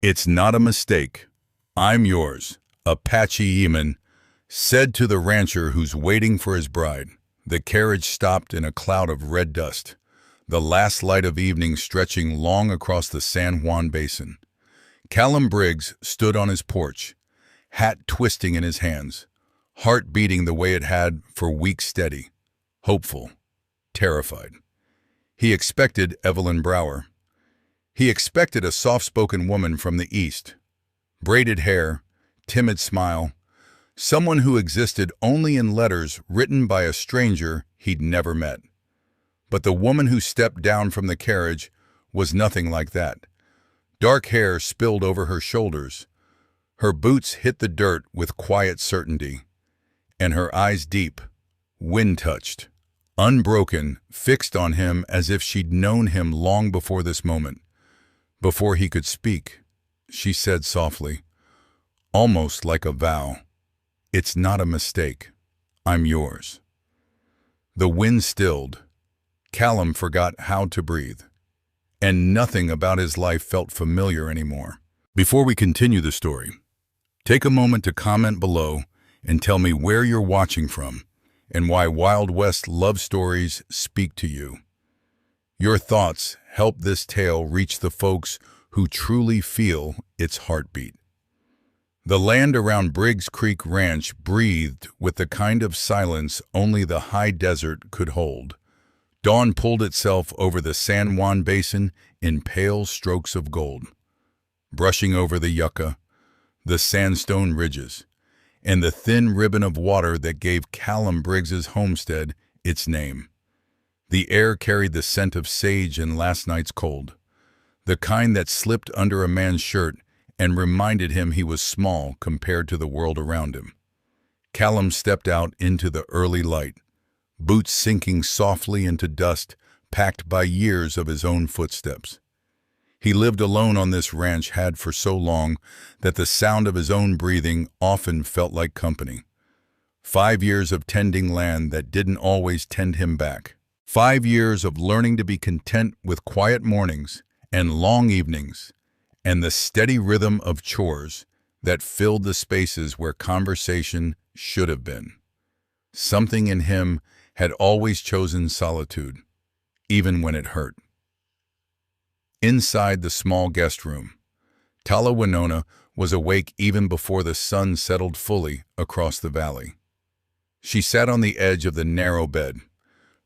It's not a mistake. I'm yours, Apache Eamon said to the rancher who's waiting for his bride. The carriage stopped in a cloud of red dust, the last light of evening stretching long across the San Juan Basin. Callum Briggs stood on his porch, hat twisting in his hands, heart beating the way it had for weeks steady, hopeful, terrified. He expected Evelyn Brower. He expected a soft-spoken woman from the East. Braided hair, timid smile, someone who existed only in letters written by a stranger he'd never met. But the woman who stepped down from the carriage was nothing like that. Dark hair spilled over her shoulders. Her boots hit the dirt with quiet certainty, and her eyes deep, wind-touched, unbroken, fixed on him as if she'd known him long before this moment. Before he could speak, she said softly, almost like a vow, "It's not a mistake. I'm yours." The wind stilled. Callum forgot how to breathe, and nothing about his life felt familiar anymore. Before we continue the story, take a moment to comment below and tell me where you're watching from and why Wild West love stories speak to you. Your thoughts help this tale reach the folks who truly feel its heartbeat. The land around Briggs Creek Ranch breathed with the kind of silence only the high desert could hold. Dawn pulled itself over the San Juan Basin in pale strokes of gold, brushing over the yucca, the sandstone ridges, and the thin ribbon of water that gave Callum Briggs's homestead its name. The air carried the scent of sage and last night's cold, the kind that slipped under a man's shirt and reminded him he was small compared to the world around him. Callum stepped out into the early light, boots sinking softly into dust packed by years of his own footsteps. He lived alone on this ranch had for so long that the sound of his own breathing often felt like company. 5 years of tending land that didn't always tend him back. 5 years of learning to be content with quiet mornings and long evenings, and the steady rhythm of chores that filled the spaces where conversation should have been. Something in him had always chosen solitude, even when it hurt. Inside the small guest room, Tala Winona was awake even before the sun settled fully across the valley. She sat on the edge of the narrow bed,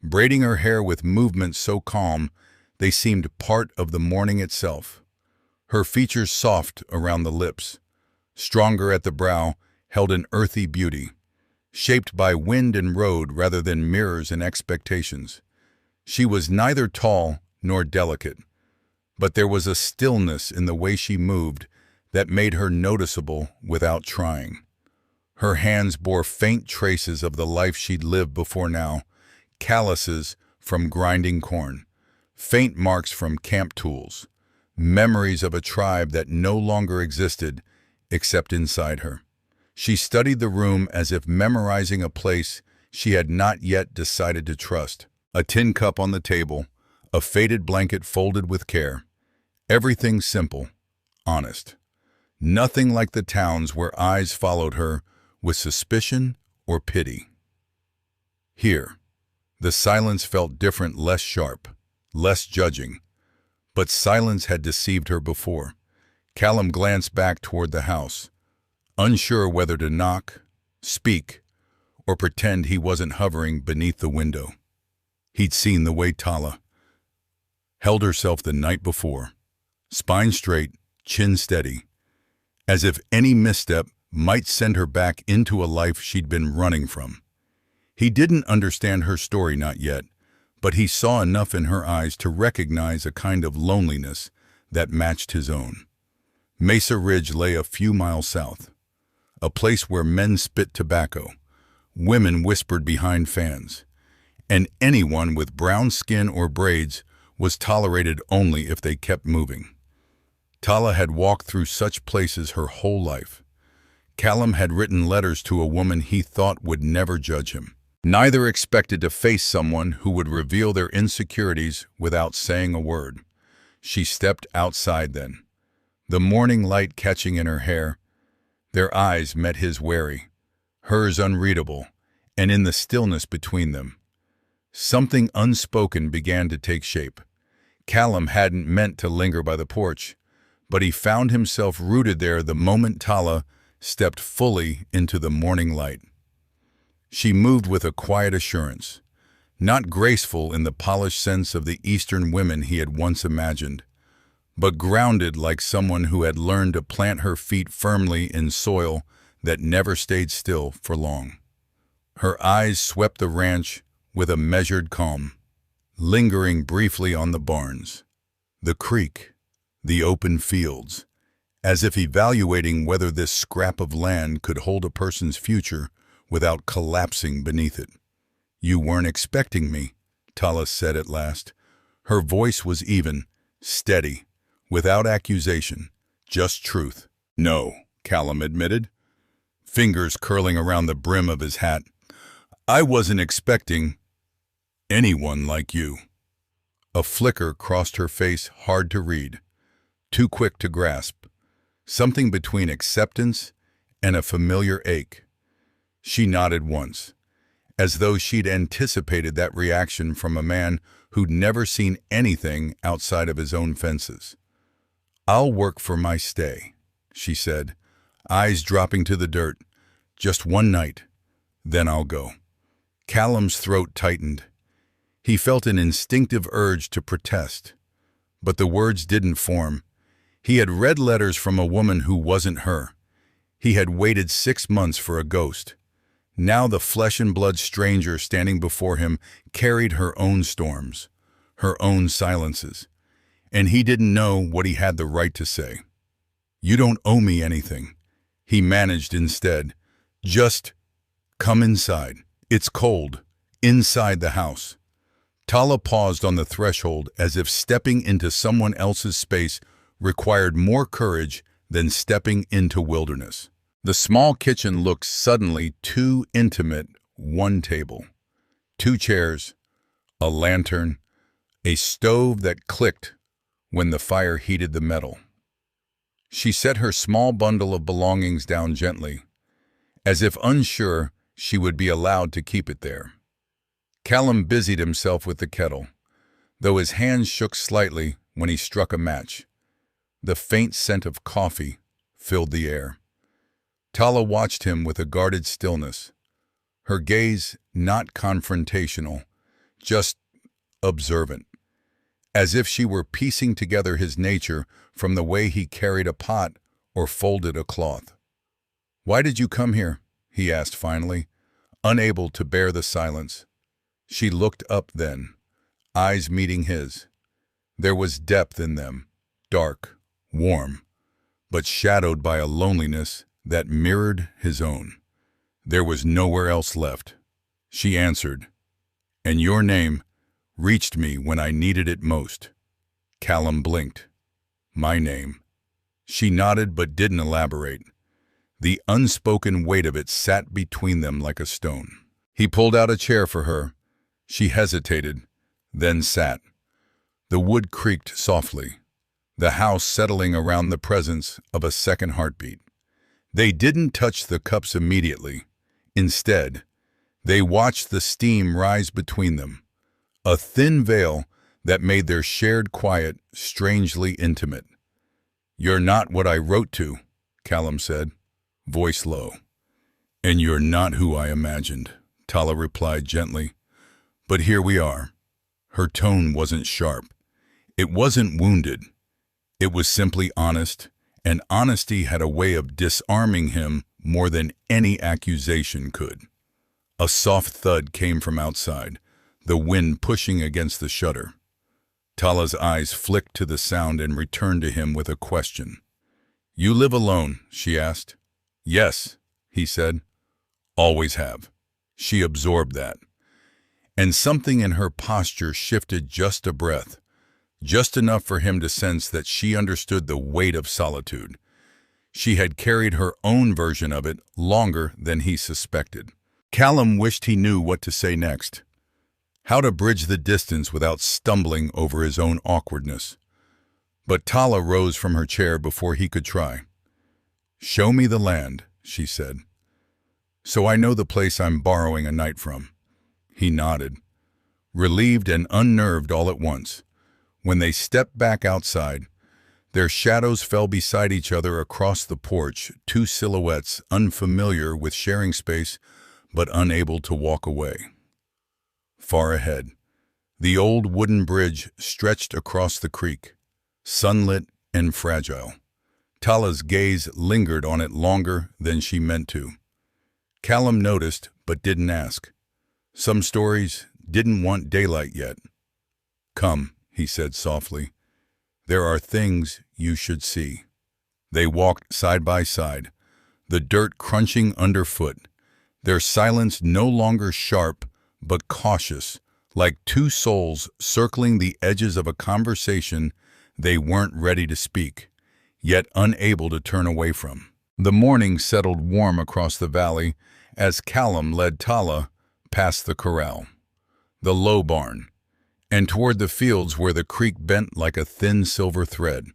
braiding her hair with movements so calm they seemed part of the morning itself. Her features soft around the lips, stronger at the brow, held an earthy beauty, shaped by wind and road rather than mirrors and expectations. She was neither tall nor delicate, but there was a stillness in the way she moved that made her noticeable without trying. Her hands bore faint traces of the life she'd lived before now, calluses from grinding corn, faint marks from camp tools, memories of a tribe that no longer existed except inside her. She studied the room as if memorizing a place she had not yet decided to trust. A tin cup on the table, a faded blanket folded with care. Everything simple, honest. Nothing like the towns where eyes followed her with suspicion or pity. Here, the silence felt different, less sharp, less judging. But silence had deceived her before. Callum glanced back toward the house, unsure whether to knock, speak, or pretend he wasn't hovering beneath the window. He'd seen the way Tala held herself the night before, spine straight, chin steady, as if any misstep might send her back into a life she'd been running from. He didn't understand her story, not yet, but he saw enough in her eyes to recognize a kind of loneliness that matched his own. Mesa Ridge lay a few miles south, a place where men spit tobacco, women whispered behind fans, and anyone with brown skin or braids was tolerated only if they kept moving. Tala had walked through such places her whole life. Callum had written letters to a woman he thought would never judge him. Neither expected to face someone who would reveal their insecurities without saying a word. She stepped outside then. the morning light catching in her hair. Their eyes met his wary, hers unreadable, and in the stillness between them, something unspoken began to take shape. Callum hadn't meant to linger by the porch, but he found himself rooted there the moment Tala stepped fully into the morning light. She moved with a quiet assurance, not graceful in the polished sense of the Eastern women he had once imagined, but grounded like someone who had learned to plant her feet firmly in soil that never stayed still for long. Her eyes swept the ranch with a measured calm, lingering briefly on the barns, the creek, the open fields, as if evaluating whether this scrap of land could hold a person's future without collapsing beneath it. "You weren't expecting me," Tala said at last. Her voice was even, steady, without accusation, just truth. "No," Callum admitted, fingers curling around the brim of his hat. "I wasn't expecting anyone like you." A flicker crossed her face, hard to read, too quick to grasp, something between acceptance and a familiar ache. She nodded once, as though she'd anticipated that reaction from a man who'd never seen anything outside of his own fences. "I'll work for my stay," she said, eyes dropping to the dirt. "Just one night, then I'll go." Callum's throat tightened. He felt an instinctive urge to protest, but the words didn't form. He had read letters from a woman who wasn't her. He had waited 6 months for a ghost. Now the flesh-and-blood stranger standing before him carried her own storms, her own silences, and he didn't know what he had the right to say. "You don't owe me anything," he managed instead. "Just come inside. It's cold, inside the house." Tala paused on the threshold as if stepping into someone else's space required more courage than stepping into wilderness. The small kitchen looked suddenly too intimate. One table, 2 chairs, a lantern, a stove that clicked when the fire heated the metal. She set her small bundle of belongings down gently, as if unsure she would be allowed to keep it there. Callum busied himself with the kettle, though his hands shook slightly when he struck a match. The faint scent of coffee filled the air. Tala watched him with a guarded stillness, her gaze not confrontational, just observant, as if she were piecing together his nature from the way he carried a pot or folded a cloth. "Why did you come here?" he asked finally, unable to bear the silence. She looked up then, eyes meeting his. There was depth in them, dark, warm, but shadowed by a loneliness that mirrored his own. There was nowhere else left. She answered, "And your name reached me when I needed it most." Callum blinked. "My name." She nodded but didn't elaborate. The unspoken weight of it sat between them like a stone. He pulled out a chair for her. She hesitated, then sat. The wood creaked softly, the house settling around the presence of a second heartbeat. They didn't touch the cups immediately. Instead, they watched the steam rise between them, a thin veil that made their shared quiet strangely intimate. "You're not what I wrote to," Callum said, voice low. "And you're not who I imagined," Tala replied gently. "But here we are." Her tone wasn't sharp. It wasn't wounded. It was simply honest, and honesty had a way of disarming him more than any accusation could. A soft thud came from outside, the wind pushing against the shutter. Tala's eyes flicked to the sound and returned to him with a question. "You live alone?" she asked. "Yes," he said. "Always have." She absorbed that. And something in her posture shifted just a breath, just enough for him to sense that she understood the weight of solitude. She had carried her own version of it longer than he suspected. Callum wished he knew what to say next, how to bridge the distance without stumbling over his own awkwardness. But Tala rose from her chair before he could try. "Show me the land," she said. "So I know the place I'm borrowing a night from." He nodded, relieved and unnerved all at once. When they stepped back outside, their shadows fell beside each other across the porch, two silhouettes unfamiliar with sharing space but unable to walk away. Far ahead, the old wooden bridge stretched across the creek, sunlit and fragile. Tala's gaze lingered on it longer than she meant to. Callum noticed but didn't ask. Some stories didn't want daylight yet. "Come," he said softly. "There are things you should see." They walked side by side, the dirt crunching underfoot, their silence no longer sharp but cautious, like two souls circling the edges of a conversation they weren't ready to speak, yet unable to turn away from. The morning settled warm across the valley as Callum led Tala past the corral, the low barn, and toward the fields where the creek bent like a thin silver thread.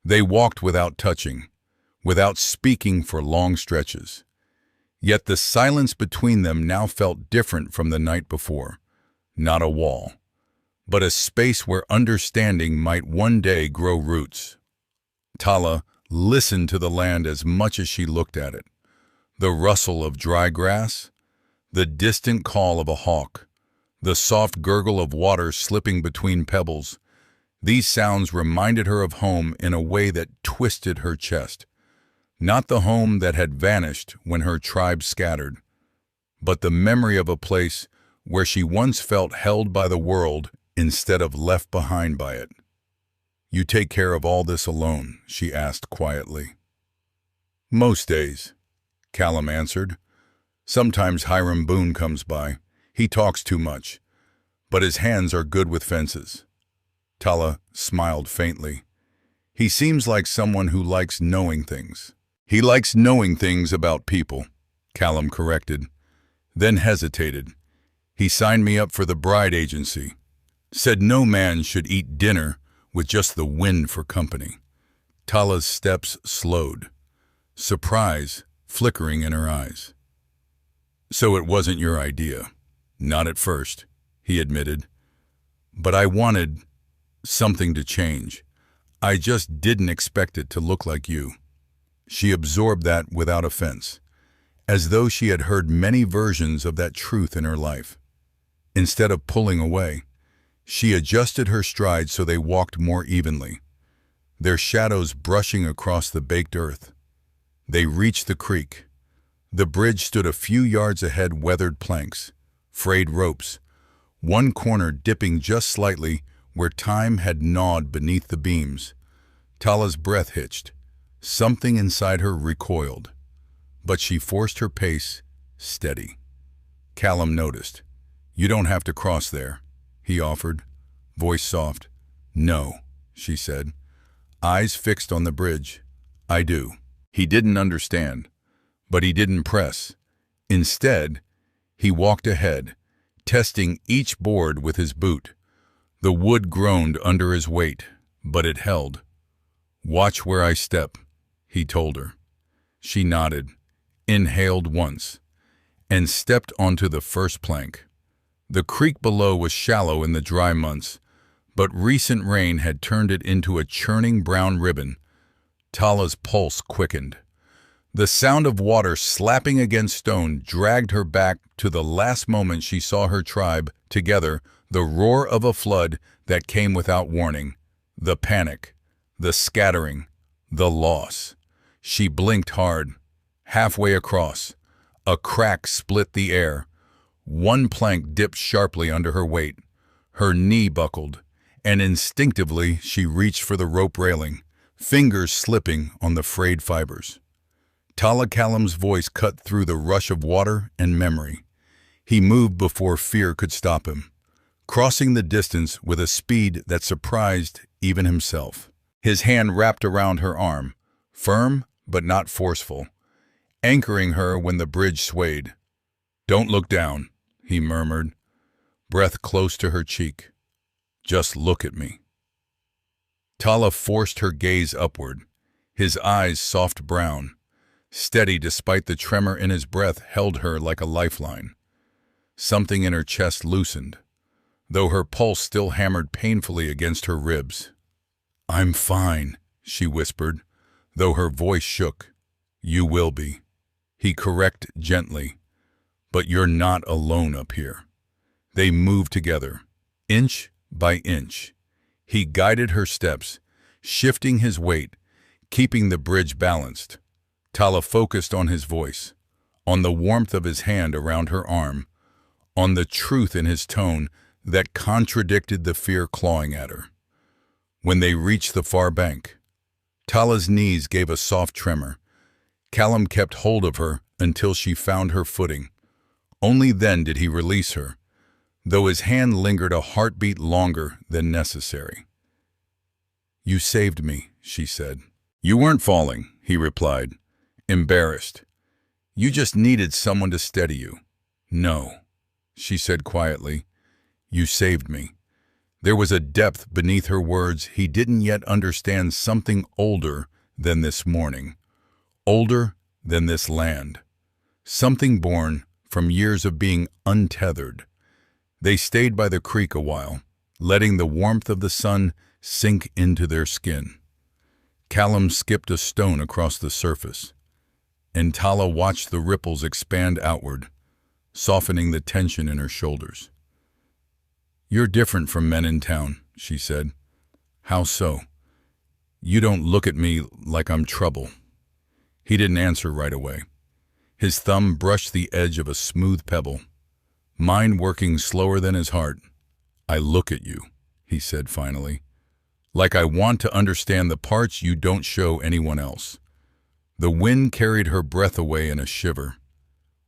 They walked without touching, without speaking for long stretches. Yet the silence between them now felt different from the night before. Not a wall, but a space where understanding might one day grow roots. Tala listened to the land as much as she looked at it. The rustle of dry grass, the distant call of a hawk, the soft gurgle of water slipping between pebbles. These sounds reminded her of home in a way that twisted her chest. Not the home that had vanished when her tribe scattered, but the memory of a place where she once felt held by the world instead of left behind by it. "You take care of all this alone?" she asked quietly. "Most days," Callum answered. "Sometimes Hiram Boone comes by. He talks too much, but his hands are good with fences." Tala smiled faintly. "He seems like someone who likes knowing things." "He likes knowing things about people," Callum corrected, then hesitated. "He signed me up for the bride agency. Said no man should eat dinner with just the wind for company." Tala's steps slowed, surprise flickering in her eyes. "So it wasn't your idea?" "Not at first," he admitted. "But I wanted something to change. I just didn't expect it to look like you." She absorbed that without offense, as though she had heard many versions of that truth in her life. Instead of pulling away, she adjusted her stride so they walked more evenly, their shadows brushing across the baked earth. They reached the creek. The bridge stood a few yards ahead, weathered planks, frayed ropes, one corner dipping just slightly where time had gnawed beneath the beams. Tala's breath hitched. Something inside her recoiled, but she forced her pace steady. Callum noticed. "You don't have to cross there," he offered, voice soft. "No," she said, eyes fixed on the bridge. "I do." He didn't understand, but he didn't press. Instead, he walked ahead, testing each board with his boot. The wood groaned under his weight, but it held. "Watch where I step," he told her. She nodded, inhaled once, and stepped onto the first plank. The creek below was shallow in the dry months, but recent rain had turned it into a churning brown ribbon. Tala's pulse quickened. The sound of water slapping against stone dragged her back to the last moment she saw her tribe together, the roar of a flood that came without warning, the panic, the scattering, the loss. She blinked hard. Halfway across, a crack split the air. One plank dipped sharply under her weight. Her knee buckled, and instinctively she reached for the rope railing, fingers slipping on the frayed fibers. Tala Callum's voice cut through the rush of water and memory. He moved before fear could stop him, crossing the distance with a speed that surprised even himself. His hand wrapped around her arm, firm but not forceful, anchoring her when the bridge swayed. "Don't look down," he murmured, breath close to her cheek. "Just look at me." Tala forced her gaze upward, his eyes soft brown. Steady despite the tremor in his breath held her like a lifeline. Something in her chest loosened, though her pulse still hammered painfully against her ribs. "I'm fine," she whispered, though her voice shook. "You will be," he corrected gently. "But you're not alone up here." They moved together, inch by inch. He guided her steps, shifting his weight, keeping the bridge balanced. Tala focused on his voice, on the warmth of his hand around her arm, on the truth in his tone that contradicted the fear clawing at her. When they reached the far bank, Tala's knees gave a soft tremor. Callum kept hold of her until she found her footing. Only then did he release her, though his hand lingered a heartbeat longer than necessary. "You saved me," she said. "You weren't falling," he replied, embarrassed. "You just needed someone to steady you." "No," she said quietly. "You saved me." There was a depth beneath her words he didn't yet understand, something older than this morning, older than this land, something born from years of being untethered. They stayed by the creek a while, letting the warmth of the sun sink into their skin. Callum skipped a stone across the surface, and Tala watched the ripples expand outward, softening the tension in her shoulders. "You're different from men in town," she said. "How so?" "You don't look at me like I'm trouble." He didn't answer right away. His thumb brushed the edge of a smooth pebble, mind working slower than his heart. "I look at you," he said finally, "like I want to understand the parts you don't show anyone else." The wind carried her breath away in a shiver.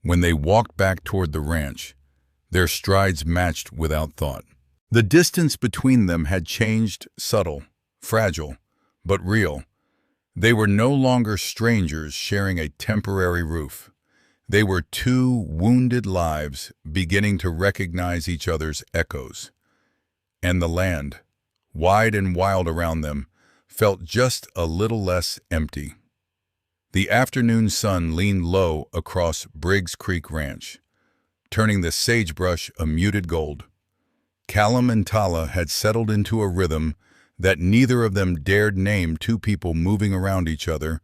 When they walked back toward the ranch, their strides matched without thought. The distance between them had changed, subtle, fragile, but real. They were no longer strangers sharing a temporary roof. They were two wounded lives beginning to recognize each other's echoes. And the land, wide and wild around them, felt just a little less empty. The afternoon sun leaned low across Briggs Creek Ranch, turning the sagebrush a muted gold. Callum and Tala had settled into a rhythm that neither of them dared name, two people moving around each other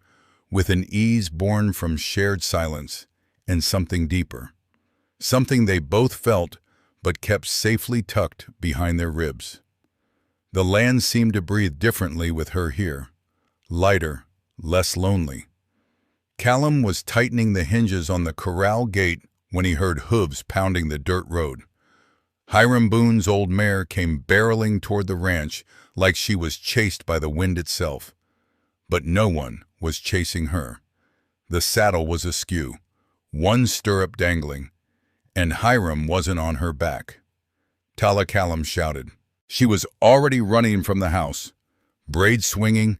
with an ease born from shared silence and something deeper, something they both felt but kept safely tucked behind their ribs. The land seemed to breathe differently with her here, lighter, less lonely. Callum was tightening the hinges on the corral gate when he heard hooves pounding the dirt road. Hiram Boone's old mare came barreling toward the ranch like she was chased by the wind itself. But no one was chasing her. The saddle was askew, one stirrup dangling, and Hiram wasn't on her back. Tala, Callum shouted. She was already running from the house, braids swinging,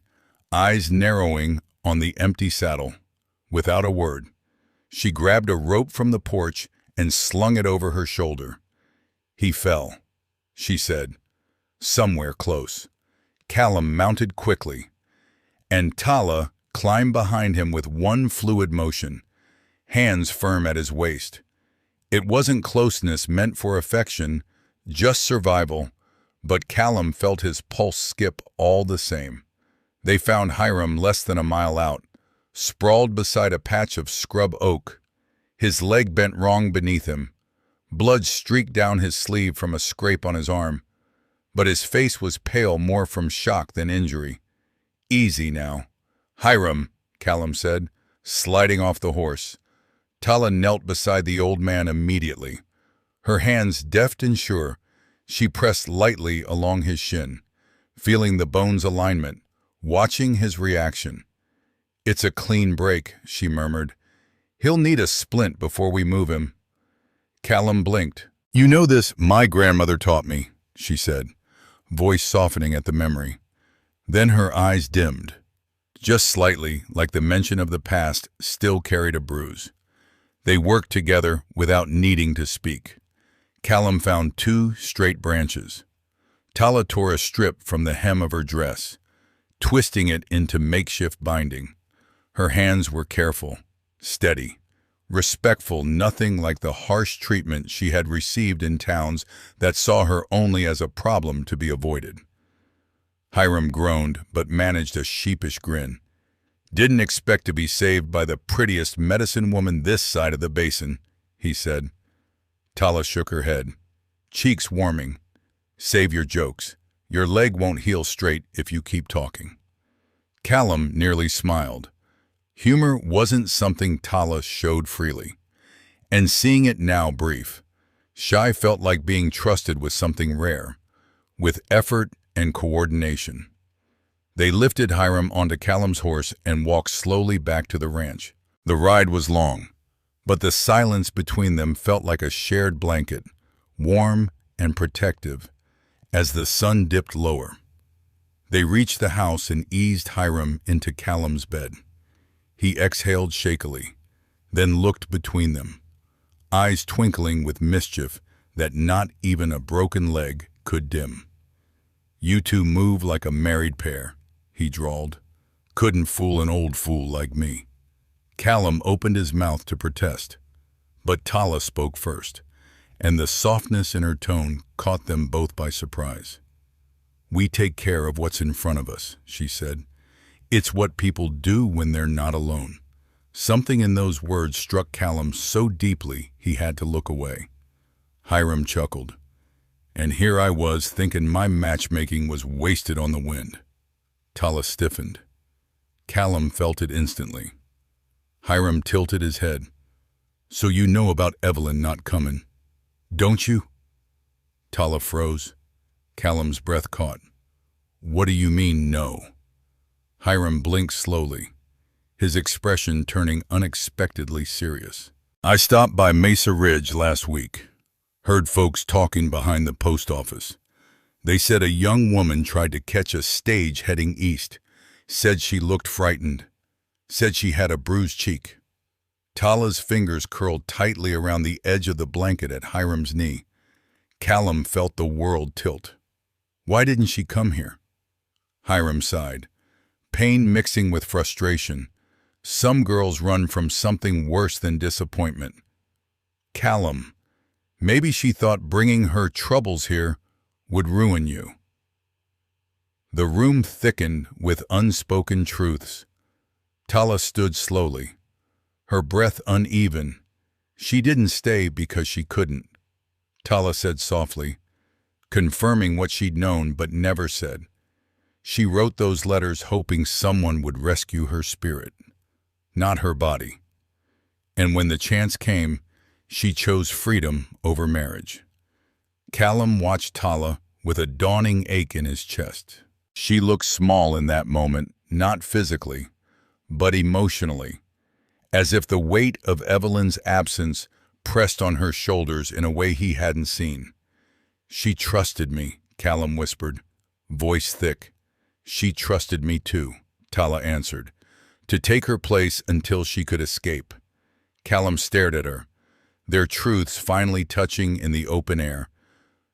eyes narrowing on the empty saddle. Without a word, she grabbed a rope from the porch and slung it over her shoulder. "He fell," she said, "somewhere close." Callum mounted quickly, and Tala climbed behind him with one fluid motion, hands firm at his waist. It wasn't closeness meant for affection, just survival, but Callum felt his pulse skip all the same. They found Hiram less than a mile out, sprawled beside a patch of scrub oak, his leg bent wrong beneath him. Blood streaked down his sleeve from a scrape on his arm, but his face was pale more from shock than injury. "Easy now." "Hiram," Callum said, sliding off the horse. Tala knelt beside the old man immediately. Her hands deft and sure, she pressed lightly along his shin, feeling the bone's alignment, watching his reaction. "It's a clean break," she murmured. "He'll need a splint before we move him." Callum blinked. "You know this, my grandmother taught me," she said, voice softening at the memory. Then her eyes dimmed, just slightly, like the mention of the past still carried a bruise. They worked together without needing to speak. Callum found two straight branches. Tala tore a strip from the hem of her dress, twisting it into makeshift binding. Her hands were careful, steady, respectful, nothing like the harsh treatment she had received in towns that saw her only as a problem to be avoided. Hiram groaned, but managed a sheepish grin. "Didn't expect to be saved by the prettiest medicine woman this side of the basin," he said. Tala shook her head, cheeks warming. "Save your jokes. Your leg won't heal straight if you keep talking." Callum nearly smiled. Humor wasn't something Tala showed freely. And seeing it now brief, Shy felt like being trusted with something rare, with effort and coordination. They lifted Hiram onto Callum's horse and walked slowly back to the ranch. The ride was long, but the silence between them felt like a shared blanket, warm and protective, as the sun dipped lower. They reached the house and eased Hiram into Callum's bed. He exhaled shakily, then looked between them, eyes twinkling with mischief that not even a broken leg could dim. "You two move like a married pair," he drawled. "Couldn't fool an old fool like me." Callum opened his mouth to protest, but Tala spoke first, and the softness in her tone caught them both by surprise. "We take care of what's in front of us," she said. "It's what people do when they're not alone." Something in those words struck Callum so deeply he had to look away. Hiram chuckled. "And here I was thinking my matchmaking was wasted on the wind." Tala stiffened. Callum felt it instantly. Hiram tilted his head. "So you know about Evelyn not coming, don't you?" Tala froze. Callum's breath caught. "What do you mean, no?" Hiram blinked slowly, his expression turning unexpectedly serious. "I stopped by Mesa Ridge last week. Heard folks talking behind the post office. They said a young woman tried to catch a stage heading east. Said she looked frightened. Said she had a bruised cheek." Tala's fingers curled tightly around the edge of the blanket at Hiram's knee. Callum felt the world tilt. Why didn't she come here? Hiram sighed, pain mixing with frustration. Some girls run from something worse than disappointment. Callum, maybe she thought bringing her troubles here would ruin you. The room thickened with unspoken truths. Tala stood slowly, her breath uneven. She didn't stay because she couldn't. Tala said softly, confirming what she'd known but never said. She wrote those letters hoping someone would rescue her spirit, not her body. And when the chance came, she chose freedom over marriage. Callum watched Tala with a dawning ache in his chest. She looked small in that moment, not physically, but emotionally, as if the weight of Evelyn's absence pressed on her shoulders in a way he hadn't seen. "She trusted me," Callum whispered, voice thick. "She trusted me too," Tala answered, to take her place until she could escape. Callum stared at her, their truths finally touching in the open air.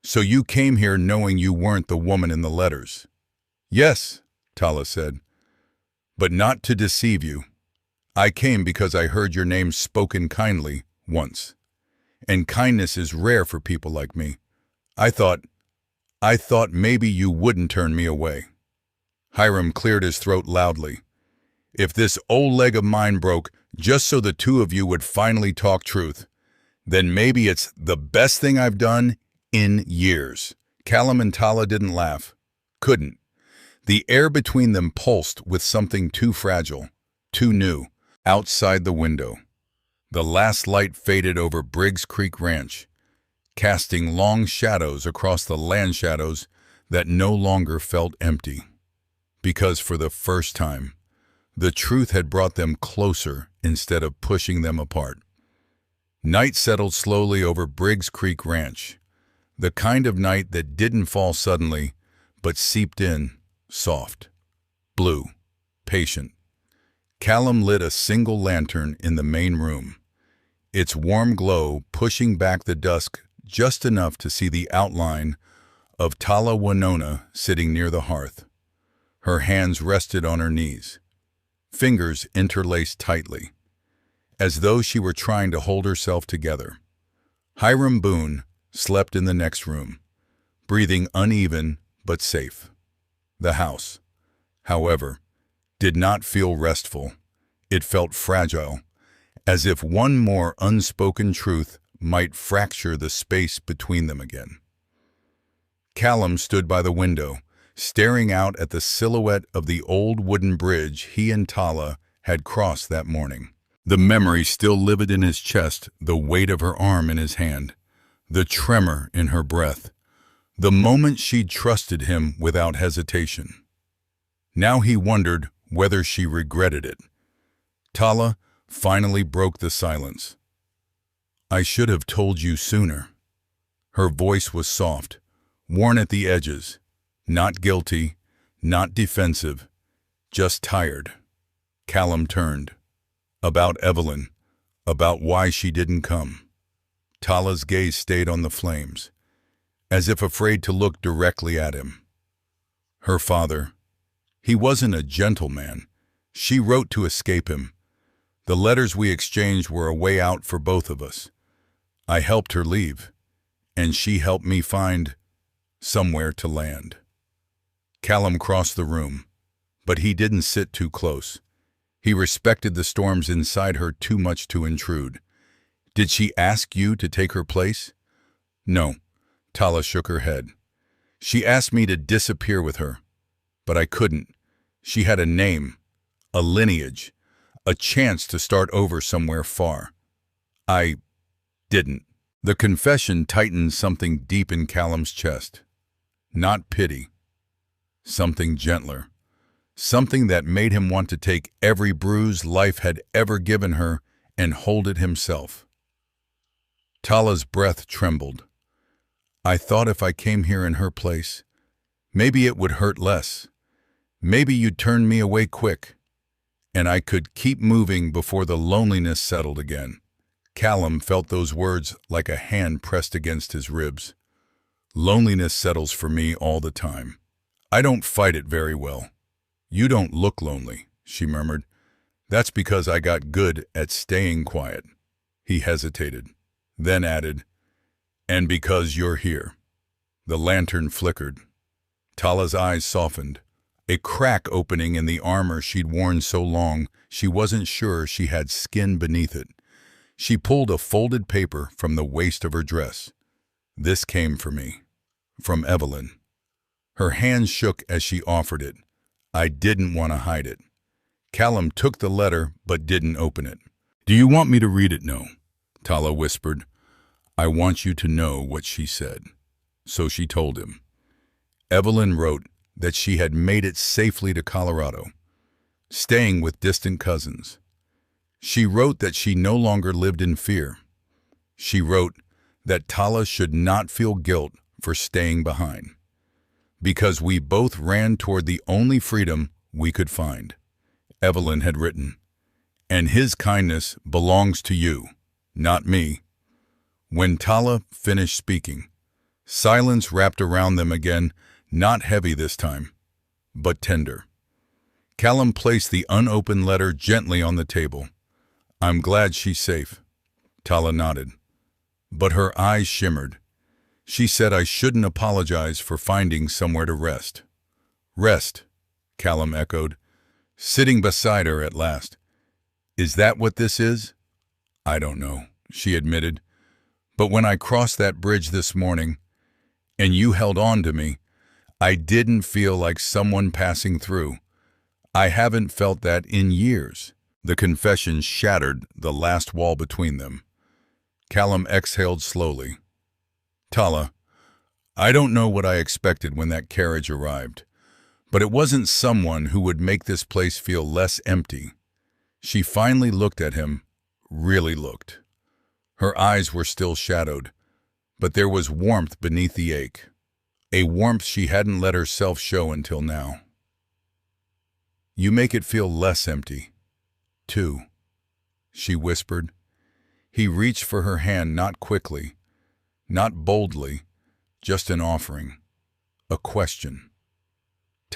"So you came here knowing you weren't the woman in the letters?" "Yes," Tala said, "but not to deceive you. I came because I heard your name spoken kindly once. And kindness is rare for people like me. I thought maybe you wouldn't turn me away." Hiram cleared his throat loudly. "If this old leg of mine broke just so the two of you would finally talk truth, then maybe it's the best thing I've done in years." Callum and Tala didn't laugh. Couldn't. The air between them pulsed with something too fragile, too new. Outside the window, the last light faded over Briggs Creek Ranch, casting long shadows across the land shadows that no longer felt empty. Because for the first time, the truth had brought them closer instead of pushing them apart. Night settled slowly over Briggs Creek Ranch, the kind of night that didn't fall suddenly, but seeped in, soft, blue, patient. Callum lit a single lantern in the main room, its warm glow pushing back the dusk just enough to see the outline of Tala Winona sitting near the hearth, Her hands rested on her knees, fingers interlaced tightly, as though she were trying to hold herself together. Hiram Boone slept in the next room, breathing uneven but safe. The house, however, did not feel restful. It felt fragile, as if one more unspoken truth might fracture the space between them again. Callum stood by the window, staring out at the silhouette of the old wooden bridge he and Tala had crossed that morning. The memory still livid in his chest, the weight of her arm in his hand, the tremor in her breath, the moment she'd trusted him without hesitation. Now he wondered whether she regretted it. Tala finally broke the silence. "I should have told you sooner." Her voice was soft, worn at the edges, not guilty, not defensive, just tired. Callum turned. About Evelyn, about why she didn't come. Tala's gaze stayed on the flames, as if afraid to look directly at him. Her father. He wasn't a gentleman. She wrote to escape him. The letters we exchanged were a way out for both of us. I helped her leave, and she helped me find somewhere to land. Callum crossed the room, but he didn't sit too close. He respected the storms inside her too much to intrude. "Did she ask you to take her place?" "No," Tala shook her head. "She asked me to disappear with her, but I couldn't. She had a name, a lineage, a chance to start over somewhere far. I didn't." The confession tightened something deep in Callum's chest. Not pity. Something gentler. Something that made him want to take every bruise life had ever given her and hold it himself. Tala's breath trembled. "I thought if I came here in her place, maybe it would hurt less. Maybe you'd turn me away quick, and I could keep moving before the loneliness settled again." Callum felt those words like a hand pressed against his ribs. "Loneliness settles for me all the time. I don't fight it very well." "You don't look lonely," she murmured. "That's because I got good at staying quiet." He hesitated, then added, "And because you're here." The lantern flickered. Tala's eyes softened, a crack opening in the armor she'd worn so long she wasn't sure she had skin beneath it. She pulled a folded paper from the waist of her dress. "This came for me. From Evelyn." Her hands shook as she offered it. I didn't want to hide it. Callum took the letter but didn't open it. "Do you want me to read it?" "No," Tala whispered. "I want you to know what she said." So she told him. Evelyn wrote that she had made it safely to Colorado, staying with distant cousins. She wrote that she no longer lived in fear. She wrote that Tala should not feel guilt for staying behind, because we both ran toward the only freedom we could find. Evelyn had written, "And his kindness belongs to you, not me." When Tala finished speaking, silence wrapped around them again, not heavy this time, but tender. Callum placed the unopened letter gently on the table. "I'm glad she's safe." Tala nodded, but her eyes shimmered. "She said I shouldn't apologize for finding somewhere to rest." "Rest," Callum echoed, sitting beside her at last. "Is that what this is?" "I don't know," she admitted. "But when I crossed that bridge this morning, and you held on to me, I didn't feel like someone passing through. I haven't felt that in years." The confession shattered the last wall between them. Callum exhaled slowly. "Tala, I don't know what I expected when that carriage arrived, but it wasn't someone who would make this place feel less empty." She finally looked at him, really looked. Her eyes were still shadowed, but there was warmth beneath the ache, a warmth she hadn't let herself show until now. "You make it feel less empty, too," she whispered. He reached for her hand, not quickly, not boldly, just an offering, a question.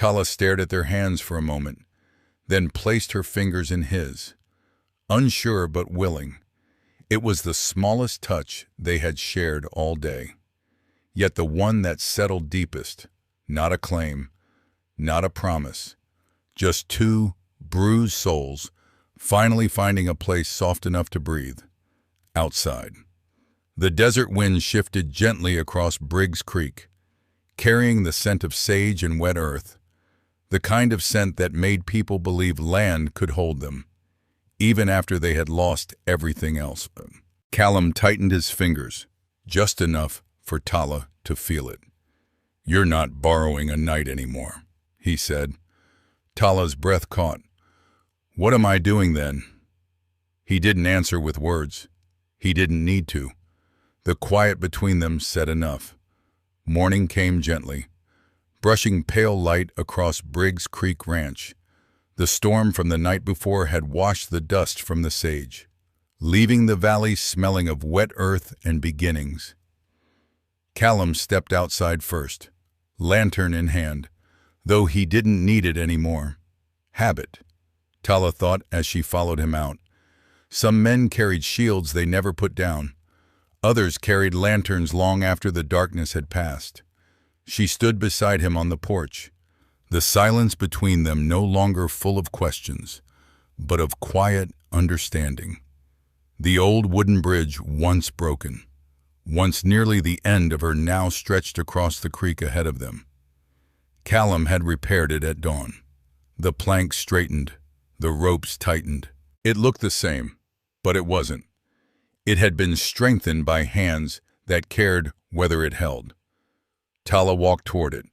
Tala stared at their hands for a moment, then placed her fingers in his, unsure but willing. It was the smallest touch they had shared all day, yet the one that settled deepest. Not a claim, not a promise, just two bruised souls finally finding a place soft enough to breathe. Outside, the desert wind shifted gently across Briggs Creek, carrying the scent of sage and wet earth, the kind of scent that made people believe land could hold them, even after they had lost everything else. Callum tightened his fingers, just enough for Tala to feel it. "You're not borrowing a night anymore," he said. Tala's breath caught. "What am I doing then?" He didn't answer with words. He didn't need to. The quiet between them said enough. Morning came gently, brushing pale light across Briggs Creek Ranch. The storm from the night before had washed the dust from the sage, leaving the valley smelling of wet earth and beginnings. Callum stepped outside first, lantern in hand, though he didn't need it anymore. Habit, Tala thought as she followed him out. Some men carried shields they never put down. Others carried lanterns long after the darkness had passed. She stood beside him on the porch, the silence between them no longer full of questions, but of quiet understanding. The old wooden bridge once broken, once nearly the end of her, now stretched across the creek ahead of them. Callum had repaired it at dawn. The planks straightened, the ropes tightened. It looked the same, but it wasn't. It had been strengthened by hands that cared whether it held. Tala walked toward it,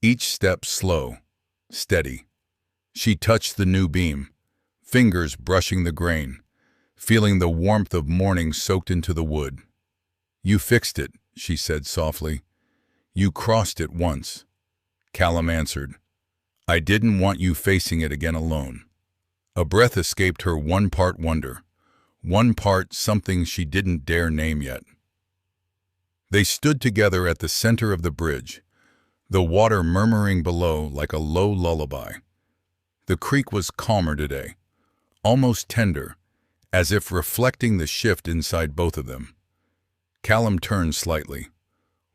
each step slow, steady. She touched the new beam, fingers brushing the grain, feeling the warmth of morning soaked into the wood. "You fixed it," she said softly. "You crossed it once." Callum answered, "I didn't want you facing it again alone." A breath escaped her, one part wonder, one part something she didn't dare name yet. They stood together at the center of the bridge, the water murmuring below like a low lullaby. The creek was calmer today, almost tender, as if reflecting the shift inside both of them. Callum turned slightly,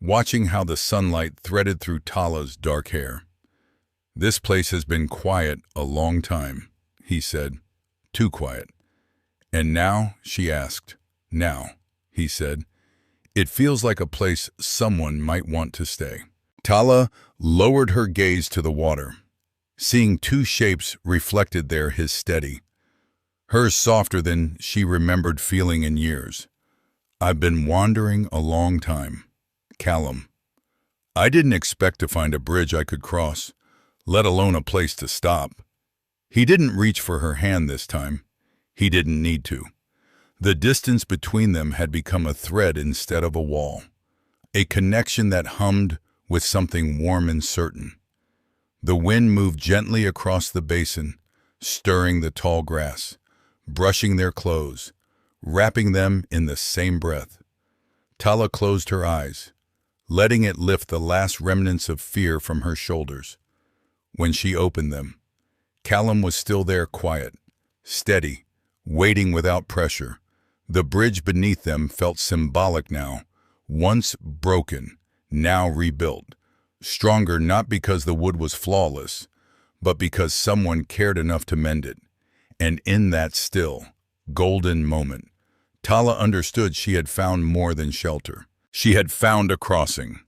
watching how the sunlight threaded through Tala's dark hair. "This place has been quiet a long time," he said. "Too quiet." "And now?" she asked. "Now," he said. "It feels like a place someone might want to stay." Tala lowered her gaze to the water, seeing two shapes reflected there, his steady, hers softer than she remembered feeling in years. "I've been wandering a long time, Callum. I didn't expect to find a bridge I could cross, let alone a place to stop." He didn't reach for her hand this time. He didn't need to. The distance between them had become a thread instead of a wall, a connection that hummed with something warm and certain. The wind moved gently across the basin, stirring the tall grass, brushing their clothes, wrapping them in the same breath. Tala closed her eyes, letting it lift the last remnants of fear from her shoulders. When she opened them, Callum was still there, quiet, steady, waiting without pressure. The bridge beneath them felt symbolic now, once broken, now rebuilt, stronger not because the wood was flawless, but because someone cared enough to mend it. And in that still, golden moment, Tala understood she had found more than shelter. She had found a crossing.